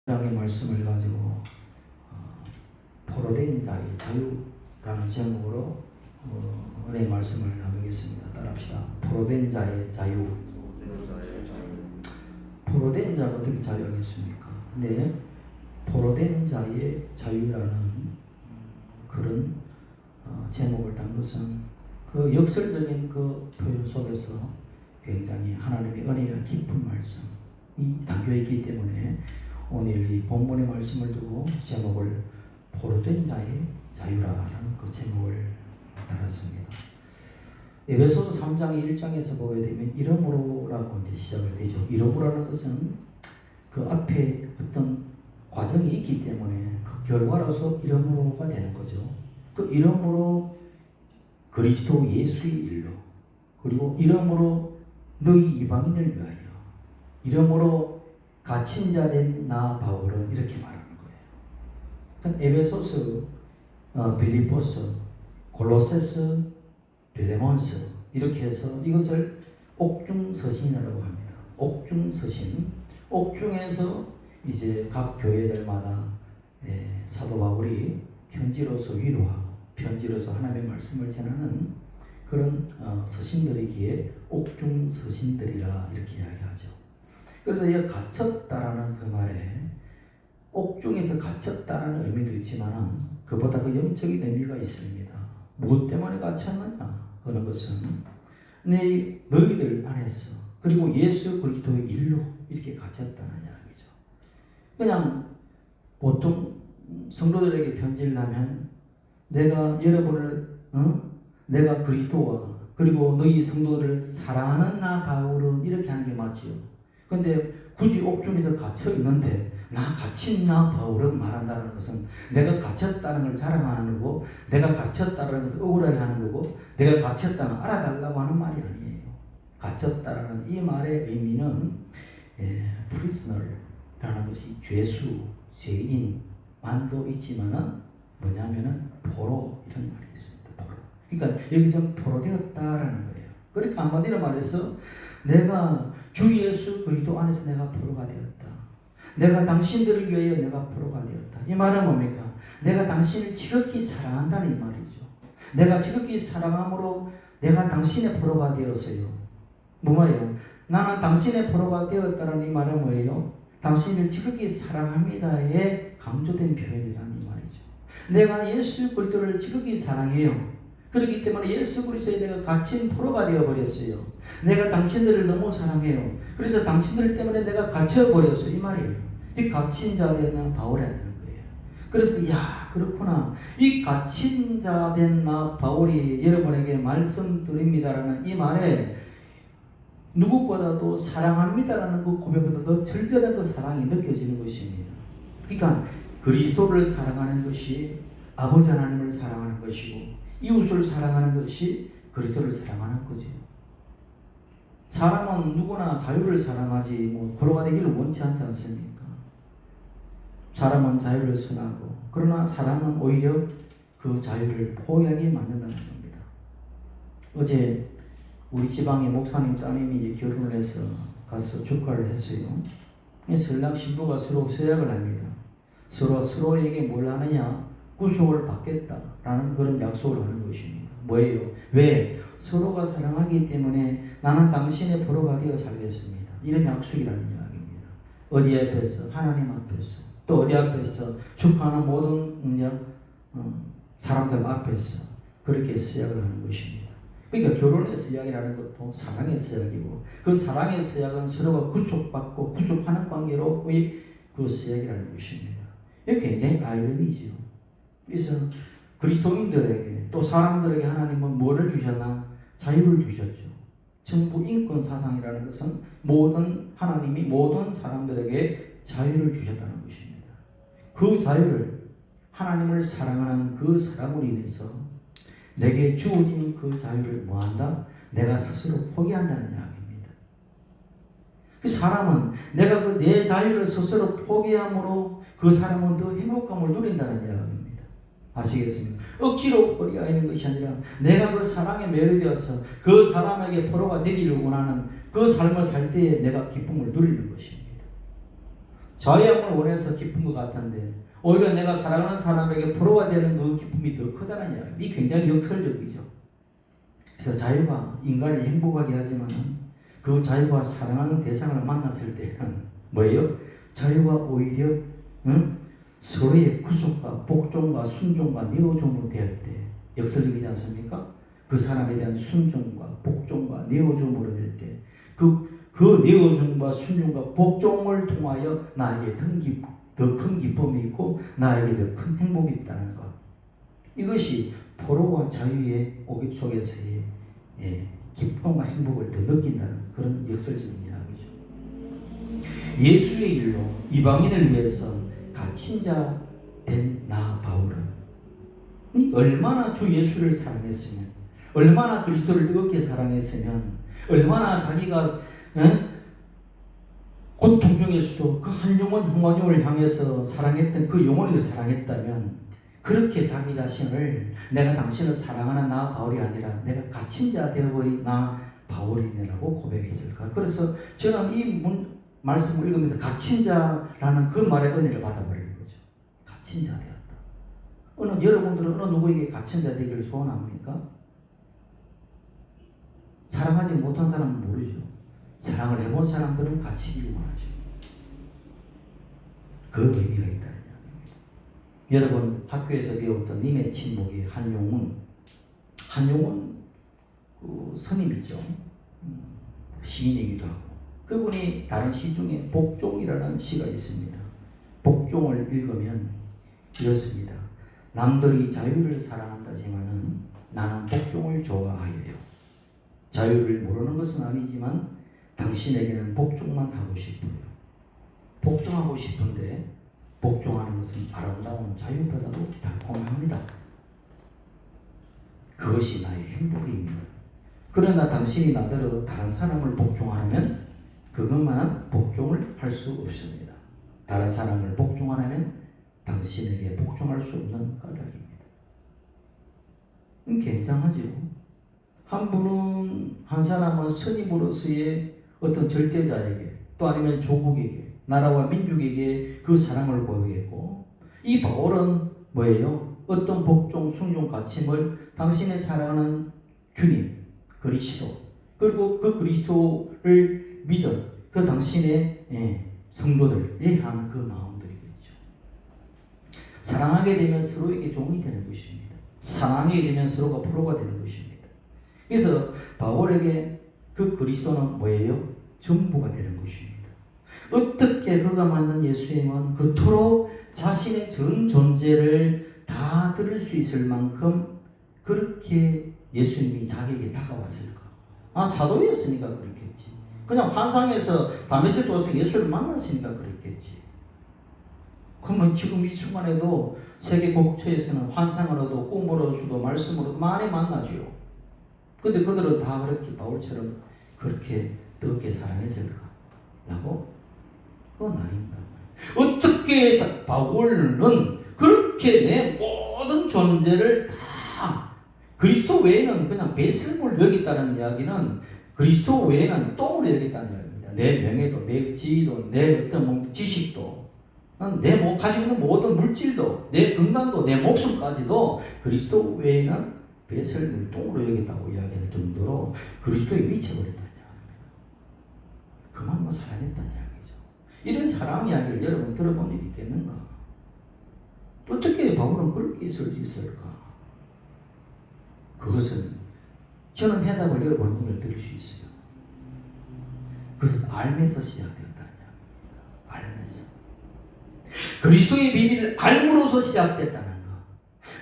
장의 말씀을 가지고 포로된 자의 자유라는 제목으로 은혜의 말씀을 나누겠습니다. 따라합시다. 포로된 자의 자유. 포로된 자가 어떻게 자유하겠습니까? 근데 포로된 자의 자유라는 그런 제목을 단 것은 그 역설적인 그 표현 속에서 굉장히 하나님의 은혜가 깊은 말씀이 담겨 있기 때문에 오늘 이 본문의 말씀을 두고 제목을 포로된 자의 자유라는 그 제목을 달았습니다. 에베소서 3장 1장에서 보게 되면 이러므로라고 이제 시작을 되죠. 이러므로라는 것은 그 앞에 어떤 과정이 있기 때문에 그 결과로서 이러므로가 되는 거죠. 그 이러므로 그리스도 예수의 일로, 그리고 이러므로 너희 이방인을 위하여, 이러므로 갇힌 자 된 나 바울은 이렇게 말하는 거예요. 그러니까 에베소서, 빌립보서, 골로새서, 빌레몬서 이렇게 해서 이것을 옥중서신이라고 합니다. 옥중서신. 옥중에서 이제 각 교회들마다 사도 바울이 편지로서 위로하고 편지로서 하나님의 말씀을 전하는 그런 서신들이기에 옥중서신들이라 이렇게 이야기하죠. 그래서 이 갇혔다라는 그 말에 옥중에서 갇혔다라는 의미도 있지만 그보다 그 영적인 의미가 있습니다. 무엇 때문에 갇혔느냐 하는 것은 너희들 안에서 그리고 예수 그리스도의 일로 이렇게 갇혔다는 이야기죠. 그냥 보통 성도들에게 편지를 하면 내가 여러분을 내가 그리스도와 그리고 너희 성도들을 사랑하는 나 바울은 이렇게 하는 게 맞지요. 근데 굳이 옥중에서 갇혀 있는데 나 갇힌 나 바울은 말한다는 것은 내가 갇혔다는 걸 자랑하는 거고, 내가 갇혔다는 것을 억울하게 하는 거고, 내가 갇혔다는 알아달라고 하는 말이 아니에요. 갇혔다라는 이 말의 의미는 prisoner라는 것이 죄수, 죄인만도 있지만은 뭐냐면은 포로 이런 말이 있습니다. 포로. 그러니까 여기서 포로되었다라는 거예요. 그러니까 한마디로 말해서 내가 주 예수 그리스도 안에서 내가 포로가 되었다. 내가 당신들을 위하여 내가 포로가 되었다. 이 말은 뭡니까? 내가 당신을 지극히 사랑한다는 이 말이죠. 내가 지극히 사랑함으로 내가 당신의 포로가 되었어요. 뭐예요? 나는 당신의 포로가 되었다는 이 말은 뭐예요? 당신을 지극히 사랑합니다에 강조된 표현이라는 이 말이죠. 내가 예수 그리스도를 지극히 사랑해요. 그렇기 때문에 예수 그리스도에 내가 갇힌 포로가 되어버렸어요. 내가 당신들을 너무 사랑해요. 그래서 당신들 때문에 내가 갇혀버렸어요. 이 말이에요. 이 갇힌 자 된 나 바울이 하는 거예요. 그래서 야 그렇구나. 이 갇힌 자 된 나 바울이 여러분에게 말씀드립니다라는 이 말에 누구보다도 사랑합니다라는 그 고백보다 더 절절한 그 사랑이 느껴지는 것입니다. 그러니까 그리스도를 사랑하는 것이 아버지 하나님을 사랑하는 것이고 이웃을 사랑하는 것이 그리스도를 사랑하는 거죠. 사람은 누구나 자유를 사랑하지 포로가 되기를 원치 않지 않습니까? 사람은 자유를 선하고 그러나 사람은 오히려 그 자유를 포기하게 만든다는 겁니다. 어제 우리 지방의 목사님 따님이 이제 결혼을 해서 가서 축하를 했어요. 신랑 신부가 서로 서약을 합니다. 서로에게 뭘 하느냐? 구속을 받겠다라는 그런 약속을 하는 것입니다. 뭐예요? 왜? 서로가 사랑하기 때문에 나는 당신의 포로가 되어 살겠습니다. 이런 약속이라는 이야기입니다. 어디 앞에서? 하나님 앞에서. 또 어디 앞에서? 축하하는 모든 사람들 앞에서 그렇게 서약을 하는 것입니다. 그러니까 결혼의 서약이라는 것도 사랑의 서약이고 그 사랑의 서약은 서로가 구속받고 구속하는 관계로의 그 서약이라는 것입니다. 이게 굉장히 아이러니죠. 그래서 그리스도인들에게 또 사람들에게 하나님은 뭐를 주셨나? 자유를 주셨죠. 정부 인권 사상이라는 것은 하나님이 모든 사람들에게 자유를 주셨다는 것입니다. 그 자유를 하나님을 사랑하는 그 사랑으로 인해서 내게 주어진 그 자유를 뭐한다? 내가 스스로 포기한다는 이야기입니다. 그 사람은 내가 내 자유를 스스로 포기함으로 그 사람은 더 행복감을 누린다는 이야기입니다. 아시겠습니까? 억지로 포로가 있는 것이 아니라 내가 그 사랑에 매료되어서 그 사람에게 포로가 되기를 원하는 그 삶을 살 때에 내가 기쁨을 누리는 것입니다. 자유함을 원해서 기쁜 것 같은데 오히려 내가 사랑하는 사람에게 포로가 되는 그 기쁨이 더 크다는 이야기. 이 굉장히 역설적이죠. 그래서 자유가 인간을 행복하게 하지만 그 자유가 사랑하는 대상을 만났을 때는 뭐예요? 자유가 오히려 서로의 구속과 복종과 순종과 내어줌으로 될 때 역설적이지 않습니까? 그 사람에 대한 순종과 복종과 내어줌으로 될 때 그 내어줌과 순종과 복종을 통하여 나에게 더 큰 기쁨이 있고 나에게 더 큰 행복이 있다는 것. 이것이 포로와 자유의 오깁 속에서의 기쁨과 행복을 더 느낀다는 그런 역설적인 이야기죠. 예수의 일로 이방인을 위해서 갇힌 자 된 나 바울은 얼마나 주 예수를 사랑했으면, 얼마나 그리스도를 뜨겁게 사랑했으면, 얼마나 자기가 고통 중에서도 그 한 영혼 홍원용을 향해서 사랑했던 그 영혼을 사랑했다면 그렇게 자기 자신을 내가 당신을 사랑하는 나 바울이 아니라 내가 갇힌 자 되어버린 나 바울이라고 고백했을까. 그래서 저는 이 말씀을 읽으면서 갇힌 자라는 그 말의 은혜를 받아버리는 거죠. 갇힌 자 되었다. 여러분들은 어느 누구에게 갇힌 자 되기를 소원합니까? 사랑하지 못한 사람은 모르죠. 사랑을 해본 사람들은 갇히기를 원하죠. 그 의미가 있다는 이야기입니다. 여러분 학교에서 배웠던 님의 친목의 한용운 그 스님이죠. 시인이기도 하고 그분이 다른 시 중에 복종이라는 시가 있습니다. 복종을 읽으면 이렇습니다. 남들이 자유를 사랑한다지만은 나는 복종을 좋아하여요. 자유를 모르는 것은 아니지만 당신에게는 복종만 하고 싶어요. 복종하고 싶은데 복종하는 것은 아름다운 자유보다도 달콤합니다. 그것이 나의 행복입니다. 그러나 당신이 나대로 다른 사람을 복종하려면 그것만은 복종을 할 수 없습니다. 다른 사람을 복종하려면 당신에게 복종할 수 없는 까닭입니다. 굉장하죠. 한 사람은 스님으로서의 어떤 절대자에게 또 아니면 조국에게 나라와 민족에게 그 사랑을 고백했고 이 바울은 뭐예요? 어떤 복종, 순종, 가침을 당신의 사랑하는 주님, 그리스도 그리고 그 그리스도를 믿은 그 당신의 성도들에 향한 그 마음들이겠죠. 사랑하게 되면 서로에게 종이 되는 것입니다. 사랑하게 되면 서로가 포로가 되는 것입니다. 그래서 바울에게 그 그리스도는 뭐예요? 전부가 되는 것입니다. 어떻게 그가 만난 예수님은 그토록 자신의 전 존재를 다 들을 수 있을 만큼 그렇게 예수님이 자기에게 다가왔을까? 사도였으니까 그렇겠지. 그냥 환상에서 다메섹 도에서 예수를 만났으니까 그랬겠지. 그러면 지금 이 순간에도 세계 곳곳에서는 환상으로도 꿈으로도 말씀으로도 많이 만나죠. 근데 그들은 다 그렇게 바울처럼 그렇게 뜨겁게 사랑했을까? 라고? 그건 아닙니다. 어떻게 바울은 그렇게 내 모든 존재를 다 그리스도 외에는 그냥 배설물 여겼다는 이야기는 그리스도 외에는 똥을 여겼다는 이야기입니다. 내 명예도, 내 지위도, 내 어떤 지식도, 내 가지고 있는 모든 물질도, 내 건강도, 내 목숨까지도 그리스도 외에는 배설물 똥으로 여겼다고 이야기할 정도로 그리스도에 미쳐버렸다는 이야기입니다. 그만큼 사랑했다는 이야기죠. 이런 사랑 이야기를 여러분 들어본 일 있겠는가? 어떻게 바울은 그렇게 있을 수 있을까? 그것은 저는 해답을 여러분 눈을 들을 수 있어요. 그것은 알면서 시작되었다는 이야기입니다. 알면서. 그리스도의 비밀을 알므로서 시작됐다는 것.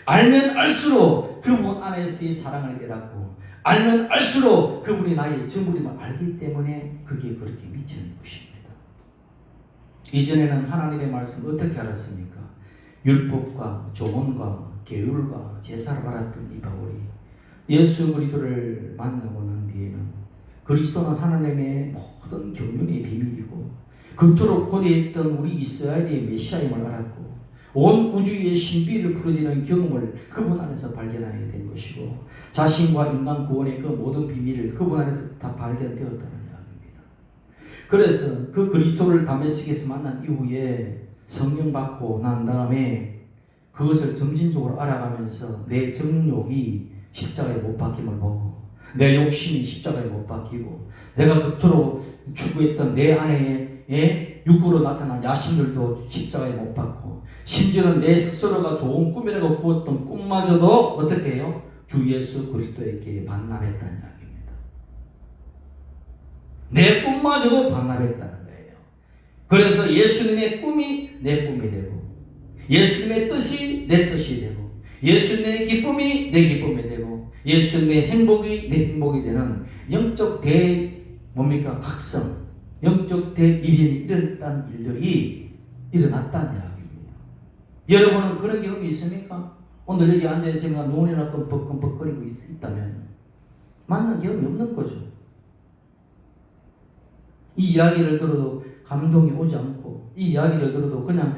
알면 알수록 그분 안에서의 사랑을 깨닫고 알면 알수록 그분이 나의 전부임을 알기 때문에 그게 그렇게 미치는 것입니다. 이전에는 하나님의 말씀을 어떻게 알았습니까? 율법과 조문과 계율과 제사를 받았던 이 바울이 예수 그리스도를 만나고 난 뒤에는 그리스도는 하나님의 모든 경륜의 비밀이고 그토록 고대했던 우리 이스라엘의 메시아임을 알았고 온 우주의 신비를 풀어지는 경험을 그분 안에서 발견하게 된 것이고 자신과 인간 구원의 그 모든 비밀을 그분 안에서 다 발견되었다는 이야기입니다. 그래서 그 그리스도를 다메섹에서 만난 이후에 성령 받고 난 다음에 그것을 점진적으로 알아가면서 내 정욕이 십자가에 못 박힘을 보고 내 욕심이 십자가에 못 박히고 내가 그토록 추구했던 내 안에 육으로 나타난 야심들도 십자가에 못 박고 심지어는 내 스스로가 좋은 꿈이라고 꾸었던 꿈마저도 어떻게 해요? 주 예수 그리스도에게 반납했다는 이야기입니다. 내 꿈마저도 반납했다는 거예요. 그래서 예수님의 꿈이 내 꿈이 되고 예수님의 뜻이 내 뜻이 되고 예수님의 기쁨이 내 기쁨이 되고 예수님의 행복이 내 행복이 되는 영적 각성, 영적 대이변이 일어났다는 일들이 일어났다는 이야기입니다. 여러분은 그런 경험이 있습니까? 오늘 여기 앉아있으면 눈이나 끔뻑끔뻑거리고 있다면 만난 경험이 없는 거죠. 이 이야기를 들어도 감동이 오지 않고 이 이야기를 들어도 그냥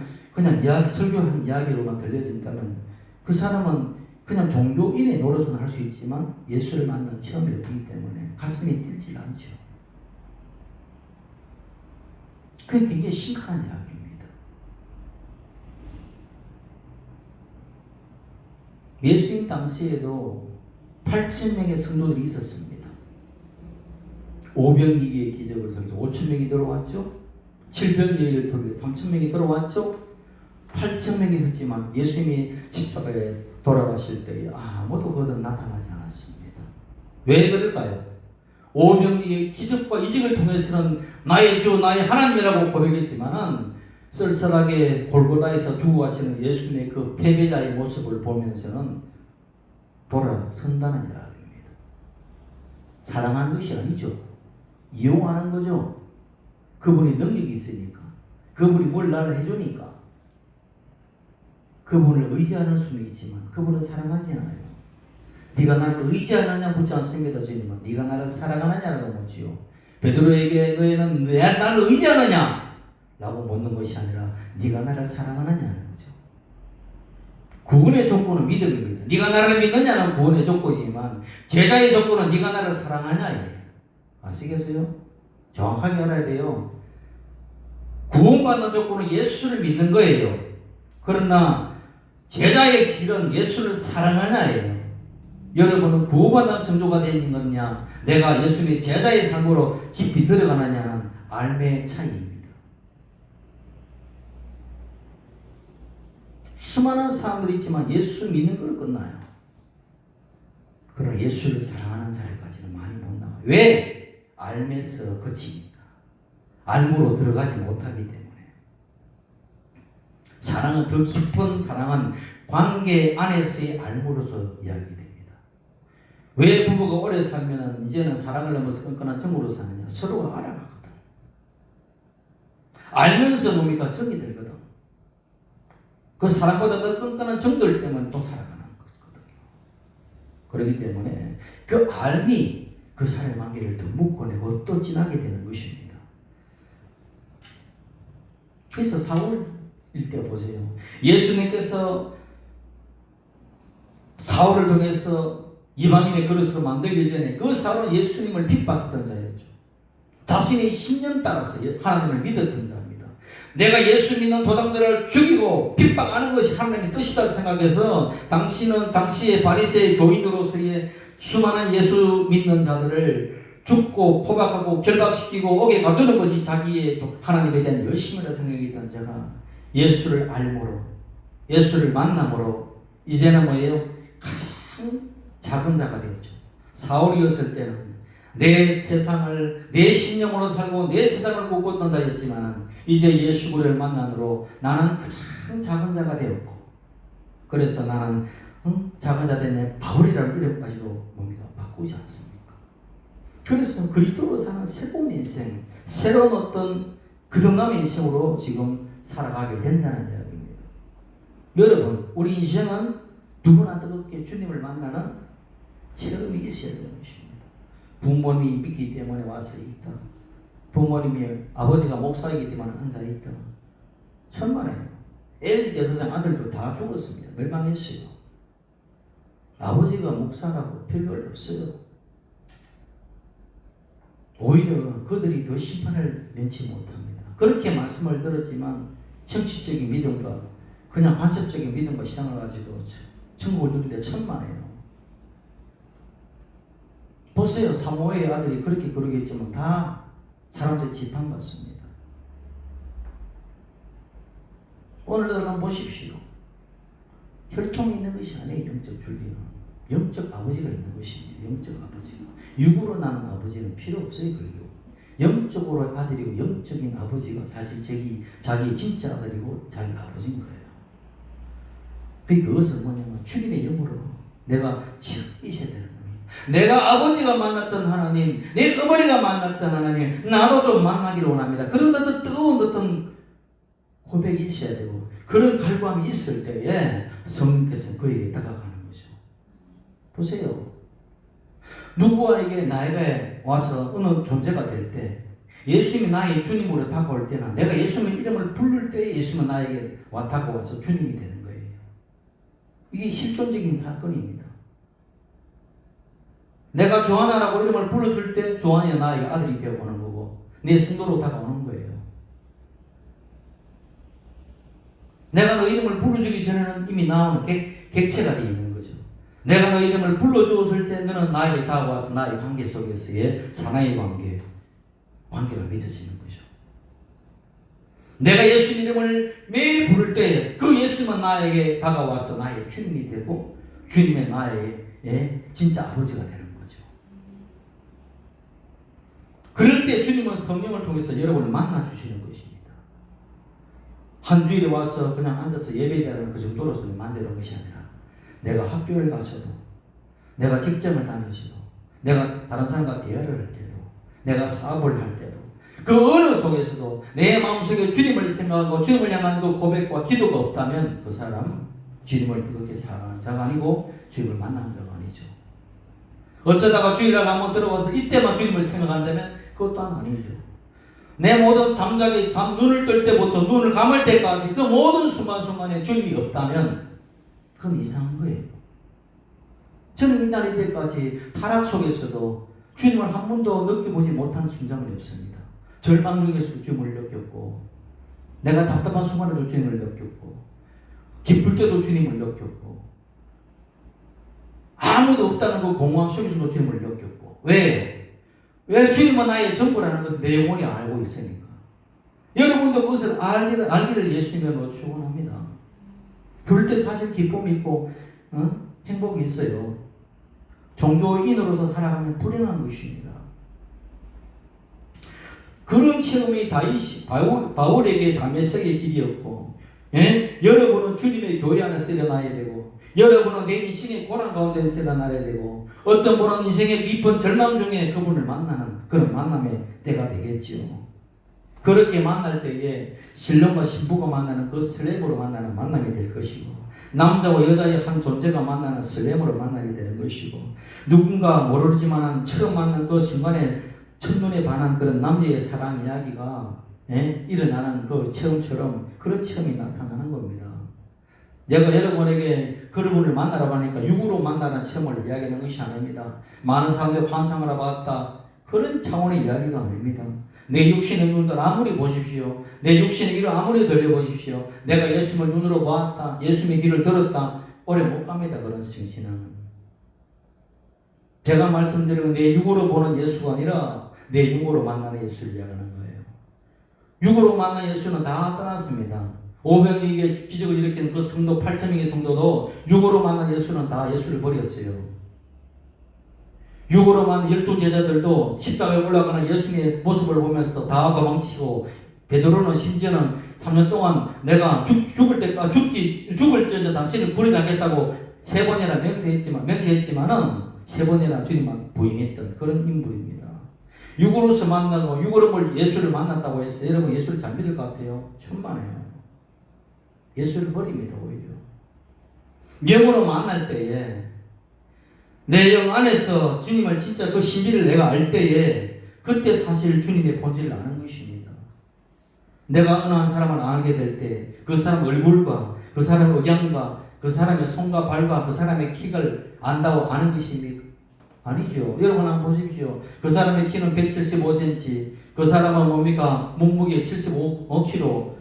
설교한 이야기로만 들려진다면 그 사람은 그냥 종교인의 노릇은 할 수 있지만 예수를 만난 체험이 없기 때문에 가슴이 뛰질 않죠. 그게 굉장히 심각한 이야기입니다. 예수님 당시에도 8,000명의 성도들이 있었습니다. 오병이의 기적을 통해서 5,000명이 들어왔죠. 7병이의 통해 3,000명이 들어왔죠. 8,000명이 있었지만 예수님이 십자가에 돌아가실 때에 아무도 거듭 나타나지 않았습니다. 왜 그럴까요? 오병이의 기적과 이적을 통해서는 나의 주 나의 하나님이라고 고백했지만은 쓸쓸하게 골고다에서 죽어가시는 예수님의 그 패배자의 모습을 보면서는 돌아선다는 이야기입니다. 사랑하는 것이 아니죠. 이용하는 거죠. 그분이 능력이 있으니까 그분이 뭘 나를 해주니까 그분을 의지하는 수는 있지만 그분은 사랑하지 않아요. 네가 나를 의지하느냐 묻지 않습니다. 주님은 네가 나를 사랑하느냐라고 묻지요. 베드로에게 너희는 나를 의지하느냐 라고 묻는 것이 아니라 네가 나를 사랑하느냐는 거죠. 구원의 조건은 믿음입니다. 네가 나를 믿느냐는 구원의 조건이지만 제자의 조건은 네가 나를 사랑하냐예요. 아시겠어요? 정확하게 알아야 돼요. 구원받는 조건은 예수를 믿는 거예요. 그러나 제자의 실은 예수를 사랑하냐예요. 여러분은 구원받는 정조가 되는 거냐 내가 예수님의 제자의 삶으로 깊이 들어가느냐는 알매의 차이입니다. 수많은 사람들이 있지만 예수 믿는 걸 끝나요. 그러나 예수를 사랑하는 자리까지는 많이 못 나와요. 왜? 알매서 그치니까. 알무로 들어가지 못하기 때문에. 사랑은 더 깊은 사랑은 관계 안에서의 알무로서 이야기됩니다. 왜 부부가 오래 살면 이제는 사랑을 넘어서 끈끈한 정으로 사느냐? 서로가 알아가거든. 알면서 뭡니까? 정이 들거든. 그 사랑보다 더 끈끈한 정들 때문에 또 살아가는 거거든요. 그렇기 때문에 그 알미 그 사람의 관계를 더 묶어내고 또 진하게 되는 것입니다. 그래서 사울일 때 보세요. 예수님께서 사울을 통해서 이방인의 그릇으로 만들기 전에 그 사울은 예수님을 핍박했던 자였죠. 자신의 신념 따라서 하나님을 믿었던 자입니다. 내가 예수 믿는 도당들을 죽이고 핍박하는 것이 하나님의 뜻이다 생각해서 당시는 당시의 바리새의 교인으로서의 수많은 예수 믿는 자들을 죽고 포박하고 결박시키고 옥에 가두는 것이 자기의 하나님에 대한 열심이라 생각했던 자가 예수를 알므로 예수를 만남으로 이제는 뭐예요? 가장 작은 자가 되었죠. 사울이었을 때는 내 세상을 내 신념으로 살고 내 세상을 꿈꿨던 자였지만 이제 예수 그리스도를 만남으로 나는 가장 작은 자가 되었고 그래서 나는 작은 자 되네 바울이라는 이름까지도 뭡니까? 바꾸지 않습니까? 그래서 그리스도로 사는 새로운 인생, 새로운 어떤 거듭남의 인생으로 지금 살아가게 된다는 이야기입니다. 여러분, 우리 인생은 누구나 뜨겁게 주님을 만나는 체험이 있어야 되는 것입니다. 부모님이 믿기 때문에 와서 있다. 부모님이 아버지가 목사이기 때문에 앉아 있다. 천만에요. 엘리 제사장 아들도 다 죽었습니다. 멸망했어요. 아버지가 목사라고 별로 없어요. 오히려 그들이 더 심판을 면치 못합니다. 그렇게 말씀을 들었지만 정치적인 믿음과 그냥 관습적인 믿음과 신앙을 가지고 천국을 누리는데 천만에요. 보세요. 사무엘의 아들이 그렇게 그러겠지만 다 사람들이 지판받습니다. 오늘날 한번 보십시오. 혈통이 있는 것이 아니에요. 영적 줄기는 영적 아버지가 있는 것입니다. 영적 아버지가 육으로 나는 아버지는 필요 없어요. 그리고 영적으로 아들이고 영적인 아버지가 사실 자기 진짜 아들이고 자기 아버지인 거예요. 그것은 뭐냐면 주님의 영으로 내가 지금 있어야 되는 거예요. 내가 아버지가 만났던 하나님, 내 어머니가 만났던 하나님, 나도 좀 만나기를 원합니다. 그런 어떤 뜨거운 어떤 고백이 있어야 되고 그런 갈구함이 있을 때에 성령께서 그에게 다가가는 거죠. 보세요. 누구에게 나에게 와서 어느 존재가 될 때 예수님이 나의 주님으로 다가올 때나 내가 예수님의 이름을 부를 때 예수님은 나에게 다가와서 주님이 되는 거예요. 이게 실존적인 사건입니다. 내가 조하나라고 이름을 불러줄 때 조하나가 나에게 아들이 되어오는 거고 내 성도로 다가오는 거예요. 내가 너 이름을 불러주기 전에는 이미 나오는 객체가 되어 있는 거죠. 내가 너 이름을 불러주었을 때 너는 나에게 다가와서 나의 관계 속에서의 사나이 관계가 맺어지는 거죠. 내가 예수 이름을 매일 부를 때 그 예수님은 나에게 다가와서 나의 주님이 되고 주님의 나의 진짜 아버지가 되는 거죠. 그럴 때 주님은 성령을 통해서 여러분을 만나주시는 것입니다. 한 주일에 와서 그냥 앉아서 예배드리는 그 정도로서는 만드는 것이 아니라 내가 학교를 가서도 내가 직장을 다니서도 내가 다른 사람과 대화를 할 때도 내가 사업을 할 때도 그 어느 속에서도 내 마음속에 주님을 생각하고 주님을 향한 그 고백과 기도가 없다면 그 사람은 주님을 그렇게 사랑하는 자가 아니고 주님을 만나는 자가 아니죠. 어쩌다가 주일날 한번 들어와서 이때만 주님을 생각한다면 그것도 아니죠. 내 모든 눈을 뜰 때부터 눈을 감을 때까지 그 모든 순간순간에 주님이 없다면 그건 이상한 거예요. 저는 이날 이때까지 타락 속에서도 주님을 한 번도 느껴보지 못한 순간이 없습니다. 절망 중에서도 주님을 느꼈고 내가 답답한 순간에도 주님을 느꼈고 기쁠 때도 주님을 느꼈고 아무도 없다는 그 공허함 속에서도 주님을 느꼈고 왜 주님은 나의 전부라는 것을 내 영혼이 알고 있으니까. 여러분도 그것을 알기를 예수님으로 축원합니다. 그럴 때 사실 기쁨이 있고 행복이 있어요. 종교인으로서 살아가면 불행한 것입니다. 그런 체험이 바울에게 다메섹의 길이었고 여러분은 주님의 교회 안에서 일어나야 되고 여러분은 내 인생의 고난 가운데서 일어나야 되고 어떤 분은 인생의 깊은 절망 중에 그분을 만나는 그런 만남의 때가 되겠죠. 그렇게 만날 때에 신령과 신부가 만나는 그 설렘으로 만나는 만남이 될 것이고 남자와 여자의 한 존재가 만나는 설렘으로 만나게 되는 것이고 누군가 모르지만 처음 만난 그 순간에 첫눈에 반한 그런 남녀의 사랑 이야기가 일어나는 그 체험처럼 그런 체험이 나타나는 겁니다. 내가 여러분에게 그분을 만나라고 하니까 육으로 만나는 체험을 이야기하는 것이 아닙니다. 많은 사람들이 환상을 봤다. 그런 차원의 이야기가 아닙니다. 내 육신의 눈을 아무리 보십시오. 내 육신의 귀를 아무리 들려보십시오. 내가 예수님을 눈으로 보았다. 예수님의 길을 들었다. 오래 못 갑니다. 그런 신앙은. 제가 말씀드리는 내 육으로 보는 예수가 아니라 내 육으로 만나는 예수를 이야기하는 거예요. 육으로 만난 예수는 다 떠났습니다. 500명의 기적을 일으킨 그 성도 8,000명의 성도도 육으로 만난 예수는 다 예수를 버렸어요. 육으로 만난 12제자들도 십자가에 올라가는 예수님의 모습을 보면서 다 도망치고 베드로는 심지어는 3년 동안 내가 죽을 때지언정 당신을 버리지 않겠다고 3번이나 맹세했지만은 3번이나 주님만 부인했던 그런 인물입니다. 육으로서 만나고 육으로 예수를 만났다고 해서 여러분 예수를 잘 믿을 것 같아요? 천만에요. 예수를 버립니다. 오히려 영으로 만날 때에 내 영 안에서 주님을 진짜 그 신비를 내가 알 때에 그때 사실 주님의 본질을 아는 것입니다. 내가 어느 한 사람을 알게 될 때 그 사람 얼굴과 그 사람의 억양과 그 사람의 손과 발과 그 사람의 키를 안다고 아는 것입니까? 아니죠. 여러분 한번 보십시오. 그 사람의 키는 175cm, 그 사람은 뭡니까? 몸무게 75kg,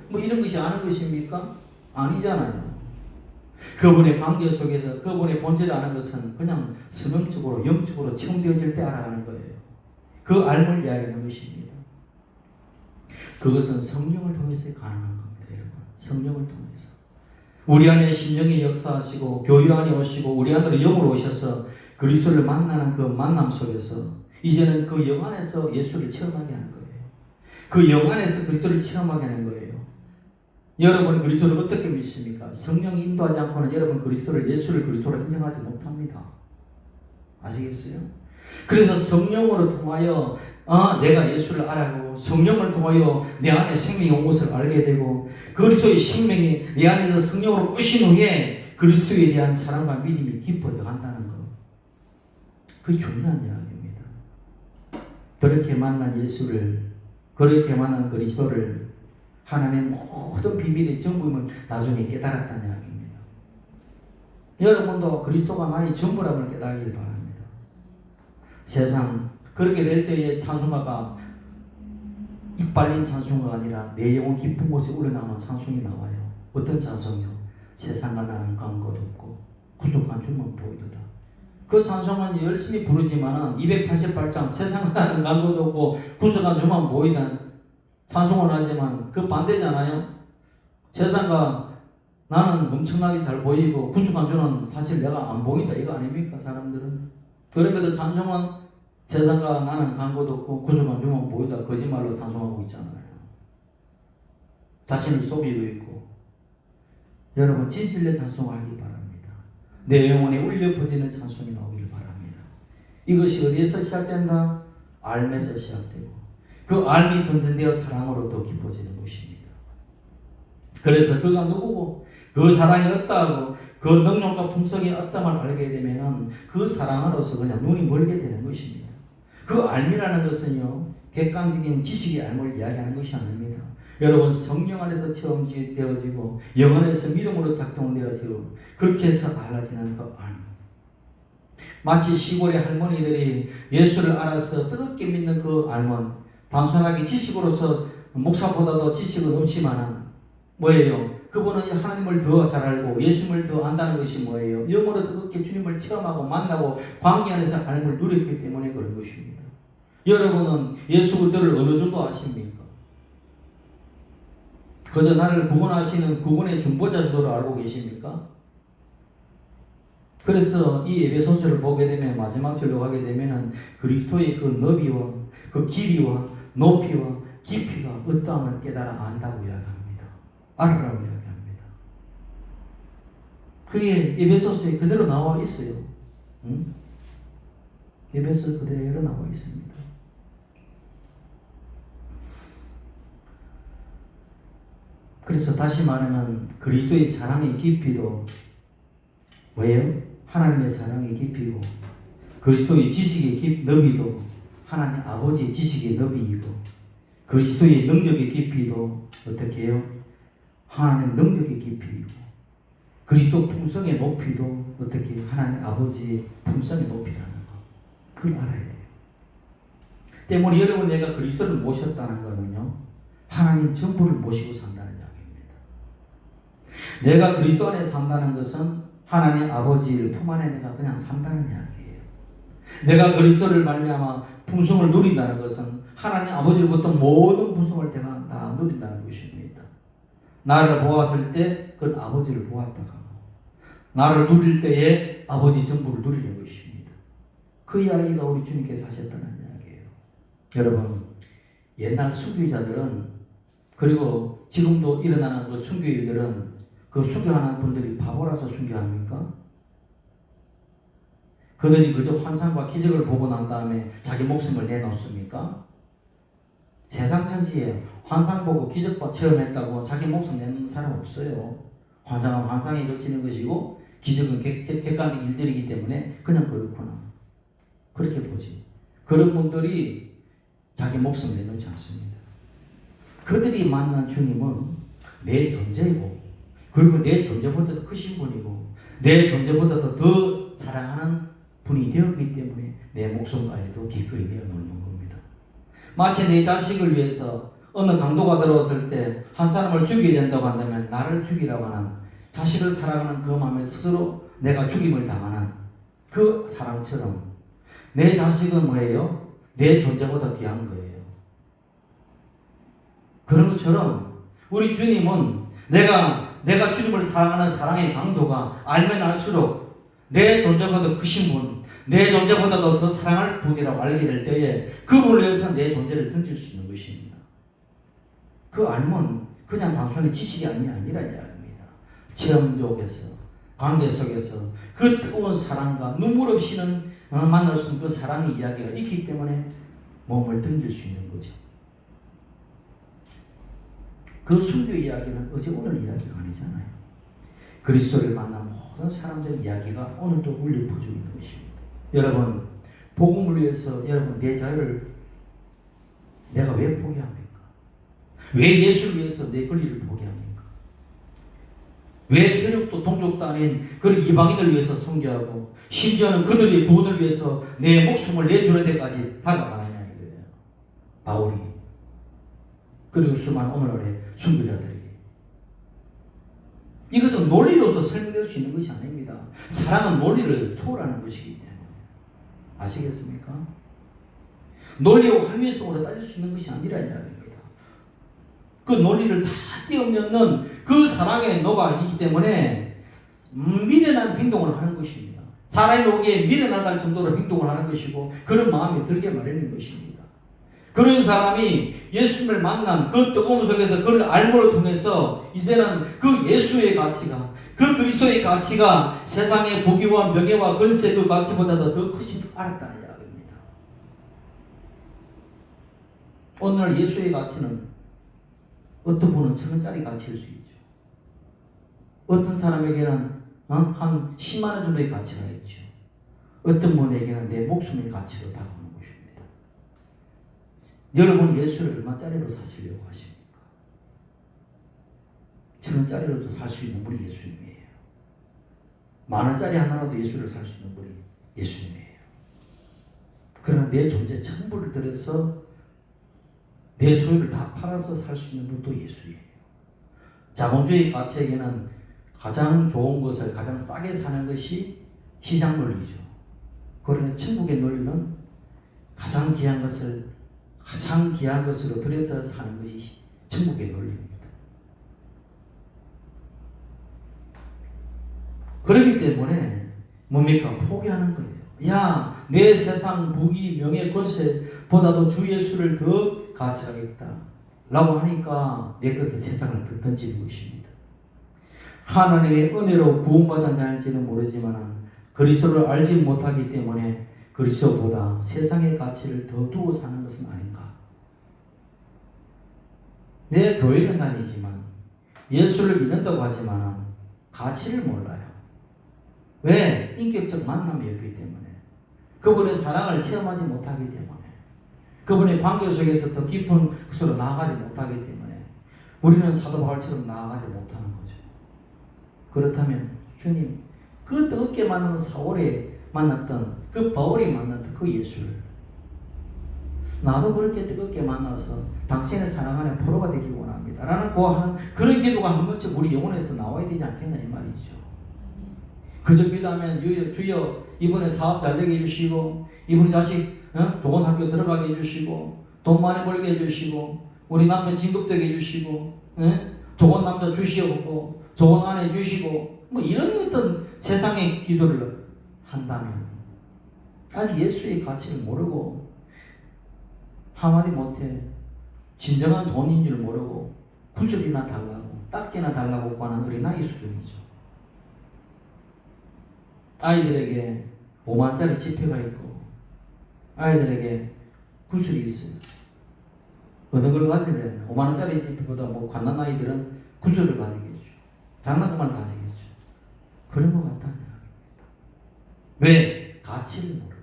뭐 이런 것이 아는 것입니까? 아니잖아요. 그분의 관계 속에서 그분의 본질을 아는 것은 그냥 선언적으로 영적으로 체험되어질 때 알아가는 거예요. 그 알을 이야기하는 것입니다. 그것은 성령을 통해서 가능한 겁니다. 여러분, 성령을 통해서 우리 안에 심령이 역사하시고 교회 안에 오시고 우리 안으로 영으로 오셔서 그리스도를 만나는 그 만남 속에서 이제는 그 영 안에서 예수를 체험하게 하는 거예요. 그 영 안에서 그리스도를 체험하게 하는 거예요. 여러분 그리스도를 어떻게 믿습니까? 성령이 인도하지 않고는 여러분 그리스도를 예수를 그리스도로 인정하지 못합니다. 아시겠어요? 그래서 성령으로 통하여 내가 예수를 알아보고 성령을 통하여 내 안에 생명이 온 것을 알게 되고 그리스도의 생명이 내 안에서 성령으로 오신 후에 그리스도에 대한 사랑과 믿음이 깊어져 간다는 것. 그게 중요한 이야기입니다. 그렇게 만난 예수를, 그렇게 만난 그리스도를 하나님의 모든 비밀의 전부임을 나중에 깨달았다는 이야기입니다. 여러분도 그리스도가 나의 전부람을 깨달길 바랍니다. 세상 그렇게 될 때의 찬송가가 이빨린 찬송가가 아니라 내 영혼 깊은 곳에 우러나오는 찬송이 나와요. 어떤 찬송이요? 세상과 나는 간것 없고 구속한 주만 보이도다. 그 찬송은 열심히 부르지만은 288장 세상과 나는 간것 없고 구속한 주만 보이는 찬송을 하지만 그 반대잖아요. 세상과 나는 엄청나게 잘 보이고 구속한 주는 사실 내가 안 보인다 이거 아닙니까 사람들은? 그럼에도 찬송은 세상과 나는 간 곳 없고 구속한 주만 보이다 거짓말로 찬송하고 있잖아요. 자신을 속이고 있고. 여러분 진실의 찬송하기 바랍니다. 내 영혼에 울려 퍼지는 찬송이 나오기를 바랍니다. 이것이 어디에서 시작된다? 알면서 시작되고 그 알미 전전되어 사랑으로 더 깊어지는 것입니다. 그래서 그가 누구고 그 사랑이 어떠하고 그 능력과 품성이 어떠함을 알게 되면은 그 사랑으로서 그냥 눈이 멀게 되는 것입니다. 그 알미라는 것은요 객관적인 지식의 알을 이야기하는 것이 아닙니다. 여러분 성령 안에서 체험되어지고 영 안에서 믿음으로 작동되어지고 그렇게 해서 알아지는 그 알. 마치 시골의 할머니들이 예수를 알아서 뜨겁게 믿는 그 알은 단순하게 지식으로서 목사보다도 지식은 없지만은 뭐예요? 그분은 하나님을 더 잘 알고 예수님을 더 안다는 것이 뭐예요? 영으로 뜨겁게 주님을 체험하고 만나고 관계 안에서 알을 누렸기 때문에 그런 것입니다. 여러분은 예수 그리스도를 어느 정도 아십니까? 그저 나를 구원하시는 구원의 중보자 정도로 알고 계십니까? 그래서 이 에베소서를 보게 되면 마지막 절로 가게 되면은 그리스도의 그 너비와 그 길이와 높이와 깊이가 어떠함을 깨달아 안다고 이야기합니다. 알아라고 이야기합니다. 그게 에베소서에 그대로 나와 있어요. 응? 에베소 그대로 나와 있습니다. 그래서 다시 말하면 그리스도의 사랑의 깊이도 뭐예요? 하나님의 사랑의 깊이고 그리스도의 지식의 너비도 하나님 아버지의 지식의 너비이고 그리스도의 능력의 깊이도 어떻게 해요? 하나님 능력의 깊이이고 그리스도 품성의 높이도 어떻게 해요? 하나님 아버지의 품성의 높이라는 거 그걸 알아야 돼요. 때문에 여러분 내가 그리스도를 모셨다는 것은요 하나님 전부를 모시고 산다는 이야기입니다. 내가 그리스도 안에 산다는 것은 하나님 아버지를 품 안에 내가 그냥 산다는 이야기예요. 내가 그리스도를 말미암아 품성을 누린다는 것은 하나님 아버지로부터 모든 품성을 내가 다 누린다는 것입니다. 나를 보았을 때 그건 아버지를 보았다가 나를 누릴 때에 아버지 전부를 누리는 것입니다. 그 이야기가 우리 주님께서 하셨다는 이야기예요. 여러분 옛날 순교자들은 그리고 지금도 일어나는 그 순교인들은 그 순교하는 분들이 바보라서 순교합니까? 그들이 그저 환상과 기적을 보고 난 다음에 자기 목숨을 내놓습니까? 세상 천지에 환상 보고 기적 체험했다고 자기 목숨 내놓는 사람 없어요. 환상은 환상에 그치는 것이고 기적은 객관적 일들이기 때문에 그냥 그렇구나. 그렇게 보지. 그런 분들이 자기 목숨 내놓지 않습니다. 그들이 만난 주님은 내 존재이고 그리고 내 존재보다도 크신 분이고 내 존재보다도 더 사랑하는 분이 되었기 때문에 내 목숨까지도 기꺼이 내어놓는 겁니다. 마치 내 자식을 위해서 어느 강도가 들어왔을 때 한 사람을 죽여야 된다고 한다면 나를 죽이라고 하는, 자식을 사랑하는 그 마음에 스스로 내가 죽임을 당하는 그 사랑처럼 내 자식은 뭐예요? 내 존재보다 귀한 거예요. 그런 것처럼 우리 주님은 내가 주님을 사랑하는 사랑의 강도가 알면 알수록 내 존재보다 크신 분, 내 존재보다도 더 사랑할 분이라고 알게 될 때에 그분을 위해서 내 존재를 던질 수 있는 것입니다. 그 알면 그냥 단순히 지식이 아니라는 이야기입니다. 체험 속에서, 관계 속에서 그 뜨거운 사랑과 눈물 없이는 만날 수 없는 그 사랑의 이야기가 있기 때문에 몸을 던질 수 있는 거죠. 그 순교 이야기는 어제 오늘 이야기가 아니잖아요. 그리스도를 만난 모든 사람들의 이야기가 오늘도 울려 퍼지고 있는 것입니다. 여러분, 복음을 위해서 여러분 내 자유를 내가 왜 포기합니까? 왜 예수를 위해서 내 권리를 포기합니까? 왜 혈육도 동족도 아닌 그런 이방인을 위해서 선교하고 심지어는 그들의 구원을 위해서 내 목숨을 내주는 데까지 다가가느냐 이거예요. 바울이, 그리고 수많은 오늘날의 순교자들이. 이것은 논리로서 설명될 수 있는 것이 아닙니다. 사랑은 논리를 초월하는 것이기 때문에. 아시겠습니까? 논리와 합리성으로 따질 수 있는 것이 아니라는 이야기입니다. 그 논리를 다 뛰어넘는 그 사랑에 녹아있기 때문에 미련한 행동을 하는 것입니다. 사람이 오기에 미련하다 정도로 행동을 하는 것이고 그런 마음이 들게 마련인 것입니다. 그런 사람이 예수님을 만난 그 뜨거움 속에서 그를 알므로 통해서 이제는 그 예수의 가치가, 그 그리스도의 가치가 세상의 부귀와 명예와 권세 그 가치보다도 더 크신 줄 알았다는 이야기입니다. 오늘 예수의 가치는 어떤 분은 1,000원짜리 가치일 수 있죠. 어떤 사람에게는 한 10만 원 정도의 가치가 있죠. 어떤 분에게는 내 목숨의 가치로 다가오는 것입니다. 여러분 예수를 얼마짜리로 사시려고 하십니까? 1,000원짜리로도 살 수 있는 분이 예수님이에요. 10,000원짜리 하나라도 예수를 살 수 있는 분이 예수님이에요. 그러나 내 존재 천부를 들여서 내 소유를 다 팔아서 살 수 있는 분도 예수예요. 자본주의 가치에게는 가장 좋은 것을 가장 싸게 사는 것이 시장 논리죠. 그러나 천국의 논리는 가장 귀한 것을 가장 귀한 것으로 들여서 사는 것이 천국의 논리입니다. 그렇기 때문에 뭡니까? 포기하는 거예요. 야, 내 세상 부귀 명예 권세보다도 주 예수를 더 가치하겠다 라고 하니까 내 것을 세상을 던지는 것입니다. 하나님의 은혜로 구원받은 자일지는 모르지만 그리스도를 알지 못하기 때문에 그리스도보다 세상의 가치를 더 두고 사는 것은 아닌가. 내 교회는 다니지만 예수를 믿는다고 하지만 가치를 몰라요. 왜? 인격적 만남이 없기 때문에, 그분의 사랑을 체험하지 못하기 때문에, 그분의 관계 속에서 더 깊은 곳으로 나아가지 못하기 때문에 우리는 사도 바울처럼 나아가지 못하는 거죠. 그렇다면 주님, 그 뜨겁게 만난 사울에 만났던 그 바울이 만났던 그 예수를 나도 그렇게 뜨겁게 만나서 당신의 사랑 안에 포로가 되기 원합니다 라는 고하는 그런 기도가 한 번쯤 우리 영혼에서 나와야 되지 않겠나 이 말이죠. 그저 기도하면 주여 이번에 사업 잘 되게 해주시고 이번에 자식 좋은 학교 들어가게 해주시고 돈 많이 벌게 해주시고 우리 남편 진급되게 해주시고 좋은 남자 주시옵고 좋은 아내 주시고 뭐 이런 어떤 세상의 기도를 한다면 아직 예수의 가치를 모르고 한마디 못해 진정한 돈인 줄 모르고 구슬이나 달라고 딱지나 달라고 하는 어린아이 수준이죠. 아이들에게 5만원짜리 지폐가 있고 아이들에게 구슬이 있어요. 어느 걸 가지려면 5만원짜리 지폐보다 뭐 갓난 아이들은 구슬을 가지겠죠. 장난감을 가지겠죠. 그런 것 같다냐. 왜? 가치를 모르니까.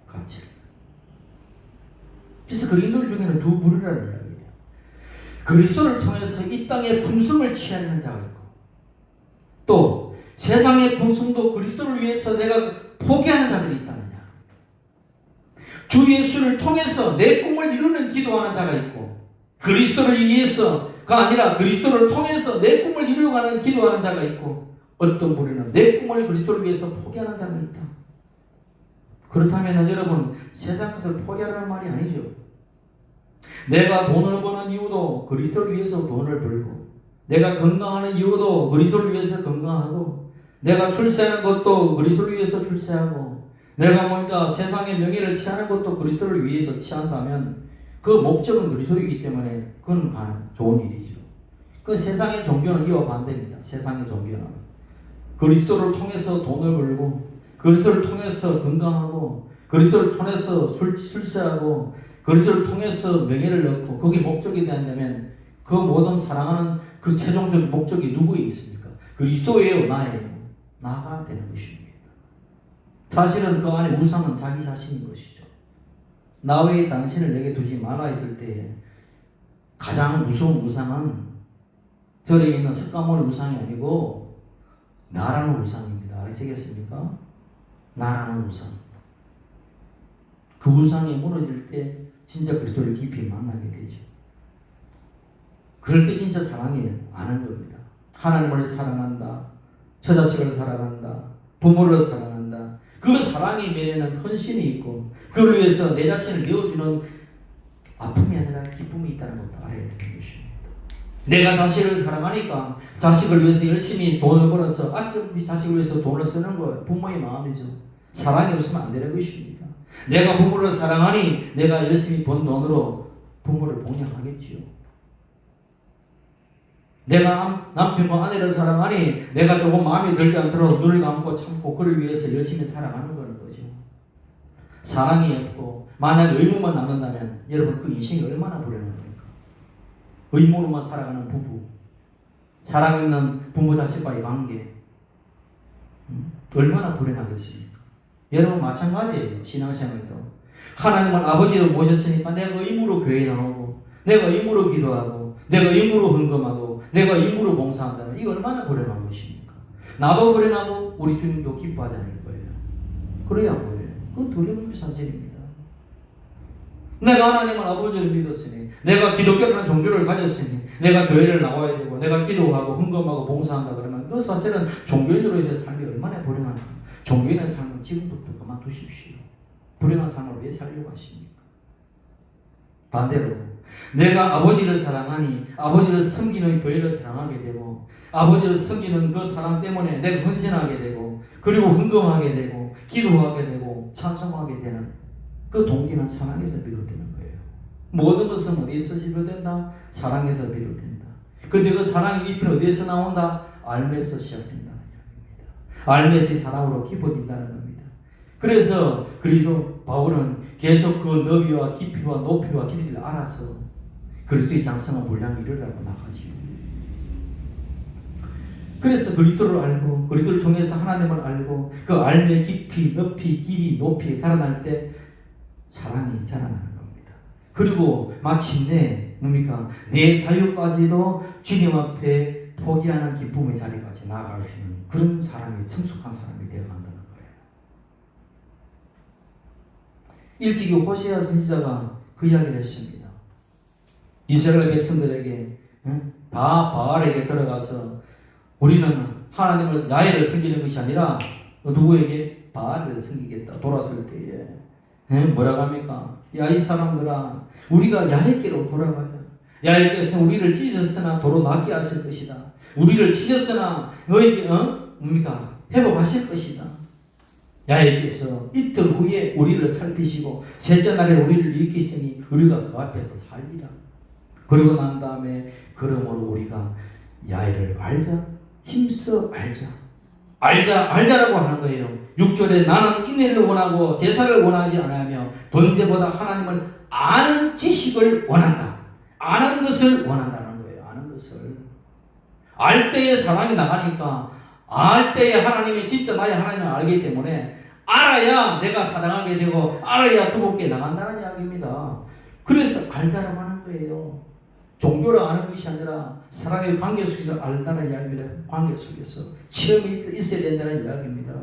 가치를. 그래서 그리스도 중에는 두 부류라는 이야기예요. 그리스도를 통해서 이 땅의 풍성을 취하는 자가 있고 또 세상의 풍성도 그리스도를 위해서 내가 포기하는 자들이 있다느냐? 주 예수를 통해서 내 꿈을 이루는 기도하는 자가 있고, 그리스도를 위해서가 아니라 그리스도를 통해서 내 꿈을 이루어가는 기도하는 자가 있고, 어떤 분은 내 꿈을 그리스도를 위해서 포기하는 자가 있다. 그렇다면 여러분, 세상 것을 포기하라는 말이 아니죠. 내가 돈을 버는 이유도 그리스도를 위해서 돈을 벌고, 내가 건강하는 이유도 그리스도를 위해서 건강하고, 내가 출세하는 것도 그리스도를 위해서 출세하고, 내가 뭔가 세상의 명예를 취하는 것도 그리스도를 위해서 취한다면 그 목적은 그리스도이기 때문에 그건 좋은 일이죠. 그 세상의 종교는 이와 반대입니다. 세상의 종교는 그리스도를 통해서 돈을 벌고, 그리스도를 통해서 건강하고, 그리스도를 통해서 출세하고, 그리스도를 통해서 명예를 얻고, 그게 목적이 된다면 그 모든 사랑하는 그 최종적 목적이 누구에 있습니까? 그리스도예요, 나예요? 나가 되는 것입니다. 사실은 그 안에 우상은 자기 자신인 것이죠. 나 외에 당신을 내게 두지 말라 했을 때 가장 무서운 우상은 절에 있는 석가모니 우상이 아니고 나라는 우상입니다. 아시겠습니까? 나라는 우상. 그 우상이 무너질 때 진짜 그리스도를 깊이 만나게 되죠. 그럴 때 진짜 사랑이 아는 겁니다. 하나님을 사랑한다. 처자식을 사랑한다. 부모를 사랑한다. 그 사랑의 면에는 헌신이 있고, 그를 위해서 내 자신을 내어주는 아픔이 아니라 기쁨이 있다는 것도 알아야 되는 것입니다. 내가 자식을 사랑하니까 자식을 위해서 열심히 돈을 벌어서 아낌없이 자식을 위해서 돈을 쓰는 거 부모의 마음이죠. 사랑이 없으면 안 되는 것입니다. 내가 부모를 사랑하니 내가 열심히 번 돈으로 부모를 봉양하겠지요. 내가 남편과 아내를 사랑하니 내가 조금 마음에 들지 않도록 눈을 감고 참고 그를 위해서 열심히 살아가는 거는 거죠. 사랑이 없고 만약 의무만 남는다면 여러분 그 인생이 얼마나 불행합니까? 의무로만 살아가는 부부, 사랑 없는 부모 자식과의 관계, 얼마나 불행하겠습니까? 여러분 마찬가지예요. 신앙생활도 하나님을 아버지로 모셨으니까 내가 의무로 교회에 나오고, 내가 의무로 기도하고, 내가 의무로 헌금하고, 내가 의무로 봉사한다면 이거 얼마나 불행한 것입니까? 나도 불행하고 우리 주님도 기뻐하지 않을 거예요. 그래야 뭐예요? 그건 틀림없는 사실입니다. 내가 하나님을 아버지를 믿었으니, 내가 기독교라는 종교를 가졌으니, 내가 교회를 나와야 되고, 내가 기도하고 헌금하고 봉사한다 그러면 그 사실은 종교인으로서의 삶이 얼마나 불행한가. 종교인의 삶은 지금부터 그만두십시오. 불행한 삶을 왜 살려고 하십니까? 반대로 내가 아버지를 사랑하니 아버지를 섬기는 교회를 사랑하게 되고, 아버지를 섬기는 그 사랑 때문에 내가 헌신하게 되고, 그리고 헌금하게 되고, 기도하게 되고, 찬송하게 되는 그 동기는 사랑에서 비롯되는 거예요. 모든 것은 어디에서 비롯된다? 사랑에서 비롯된다. 근데 그 사랑의 깊이는 어디에서 나온다? 알면서 시작된다는 이야기입니다. 알면서 사랑으로 깊어진다는 겁니다. 그래서 그리고 바울은 계속 그 너비와 깊이와 높이와 길이를 알아서 그리스도의 장성한 분량을 이루라고 나가지요. 그래서 그리스도를 알고, 그리스도를 통해서 하나님을 알고, 그 알매 깊이, 높이, 길이, 높이 자라날 때 사랑이 자라나는 겁니다. 그리고 마침내 뭡니까? 내 자유까지도 주님 앞에 포기하는 기쁨의 자리까지 나아갈 수 있는 그런 사람이, 성숙한 사람이 되어간다는 거예요. 일찍이 호세아 선지자가 그 이야기를 했습니다. 이스라엘 백성들에게 다 바알에게 들어가서 우리는 하나님을 야훼를 섬기는 것이 아니라 누구에게? 바알을 섬기겠다. 돌아설 때에 뭐라고 합니까? 야 이 사람들아, 우리가 야훼께로 돌아가자. 야훼께서 우리를 찢었으나 도로 낫게 하실 것이다. 우리를 찢었으나 너에게 뭡니까? 회복하실 것이다. 야훼께서 이틀 후에 우리를 살피시고 셋째 날에 우리를 일으키시니 우리가 그 앞에서 살리라. 그리고 난 다음에 그러므로 우리가 야훼를 알자, 힘써 알자. 알자라고 하는 거예요. 6절에 나는 인내를 원하고 제사를 원하지 않으며 번제보다 하나님을 아는 지식을 원한다. 아는 것을 원한다는 거예요. 아는 것을. 알 때에 사랑이 나가니까, 알 때에 하나님이 진짜 나의 하나님을 알기 때문에 알아야 내가 사랑하게 되고, 알아야 그분께 나간다는 이야기입니다. 그래서 알자라고 하는 거예요. 종교를 아는 것이 아니라 사랑의 관계 속에서 알다는 이야기입니다. 관계 속에서 체험이 있어야 된다는 이야기입니다.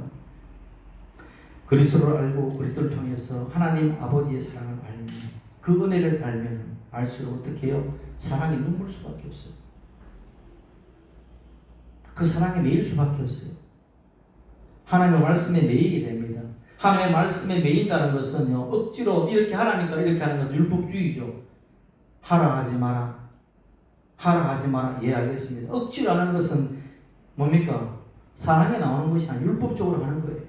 그리스도를 알고 그리스도를 통해서 하나님 아버지의 사랑을 알면, 그 은혜를 알면 알수록 어떻게 해요? 사랑이 눈물 수밖에 없어요. 그 사랑에 매일 수밖에 없어요. 하나님의 말씀에 매이게 됩니다. 하나님의 말씀에 매인다는 것은요, 억지로 이렇게 하라니까 이렇게 하는 것은 율법주의죠. 하라 하지 마라, 하라 하지 마라, 예 알겠습니다. 억지로 하는 것은 뭡니까? 사랑에 나오는 것이 아니라 율법적으로 하는 거예요.